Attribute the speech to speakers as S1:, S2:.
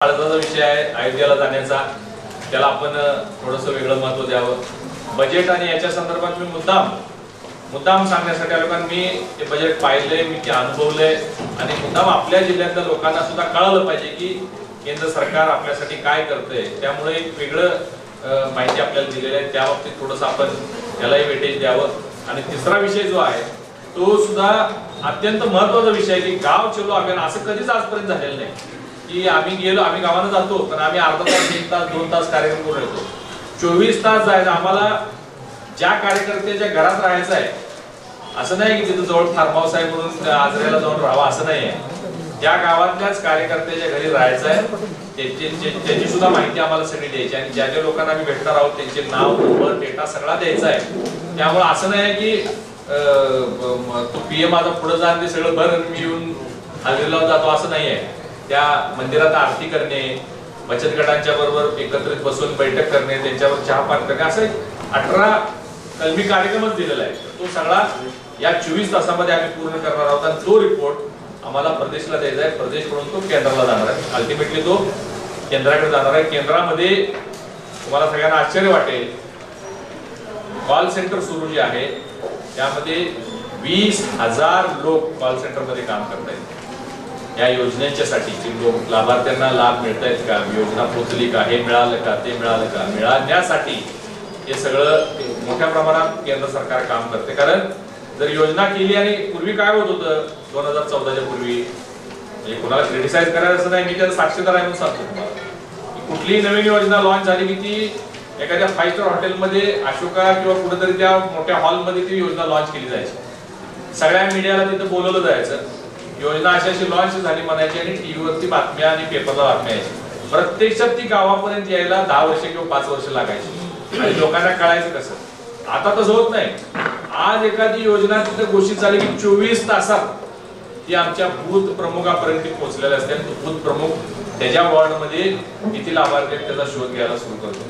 S1: महत्त्वाचा विषय आहे अयोध्येला जाण्याचा, त्याला आपण थोडंसं वेगळं महत्त्व द्यावं. बजेट आणि याच्या संदर्भात मी मुद्दाम सांगण्यासाठी आलो, कारण मी ते बजेट पाहिलंय, मी ते अनुभवलंय आणि मुद्दाम आपल्या जिल्ह्यातल्या लोकांना सुद्धा कळालं पाहिजे की केंद्र सरकार आपल्यासाठी काय करतंय. त्यामुळे एक वेगळं माहिती आपल्याला दिलेली आहे, त्या बाबतीत थोडंसं आपण त्यालाही वेटेज द्यावं. आणि तिसरा विषय जो आहे तो सुद्धा अत्यंत महत्त्वाचा विषय आहे की गाव चलो अभियान असं कधीच आजपर्यंत झालेलं नाही की आम्ही गावानं जातो पण आम्ही अर्धा तास, 1 तास, 2 तास कार्यक्रम करून येतो. 24 तास जायचं आम्हाला. ज्या कार्यकर्त्याच्या घरात राहायचं आहे असं नाही की तिथं जवळ फार्म हाऊस आहे म्हणून आजऱ्याला जाऊन राहावं असं नाही आहे. त्या गावातल्याच कार्यकर्त्याच्या घरी राहायचं आहे, त्याची सुद्धा माहिती आम्हाला सगळी द्यायची आणि ज्या ज्या लोकांना आम्ही भेटणार आहोत त्यांचे नाव, नंबर, डेटा सगळा द्यायचा आहे. त्यामुळे असं नाही की तू पीएम माझा पुढे जा आणि ते सगळं भर मी येऊन हजेरी लावून जातो असं नाही आहे. त्या मंदिरात आरती करणे, बचत गटांच्या बरोबर एकत्रित बसून बैठक करणे, त्यांच्यावर चहा पान करणे, असं 18 कलमी कार्यक्रमच दिलेला आहे. तो सगळा या 24 तासामध्ये आम्ही पूर्ण करणार आहोत आणि तो रिपोर्ट आम्हाला प्रदेशला द्यायचा आहे. प्रदेशकडून तो केंद्राला जाणार आहे. अल्टिमेटली तो केंद्राकडे जाणार आहे. केंद्रामध्ये तुम्हाला सगळ्यांना आश्चर्य वाटेल, कॉल सेंटर सुरू जे आहे त्यामध्ये 20,000 लोक कॉल सेंटर मध्ये काम करतायत. या योजनेच्यासाठी लोक लाभार्थ्यांना लाभ मिळतायत का, योजना पोहोचली का, हे मिळालं का, ते मिळालं का, मिळाण्यासाठी हे सगळं मोठ्या प्रमाणात केंद्र सरकार काम करते. कारण जर योजना केली आणि पूर्वी काय होत होतं 2014च्या पूर्वी, म्हणजे कोणाला क्रिटिसाइज करायचं नाही, मी त्याचा साक्षीदार आहे म्हणून सांगतो तुम्हाला. कुठलीही नवीन योजना लॉन्च झाली की ती एखाद्या 5 स्टार हॉटेलमध्ये अशोका किंवा कुठेतरी त्या मोठ्या हॉलमध्ये ती योजना लॉन्च केली जायची. सगळ्या मीडियाला तिथं बोलवलं जायचं, योजना अशी लॉन्च झाली म्हणायची आणि टीव्हीवरती बातम्या आणि पेपरला बातम्या यायची. प्रत्यक्षात ती गावापर्यंत यायला 10 वर्ष किंवा 5 वर्ष लागायची आणि लोकांना कळायचं कसं. आता तसं होत नाही. आज एखादी योजना तिथं घोषित झाली की 24 तासात ती आमच्या बूथ प्रमुखापर्यंत पोहोचलेल्या असते. बूथ प्रमुख त्याच्या वॉर्डमध्ये किती लाभार्थी त्याचा शोध घ्यायला सुरू करतो.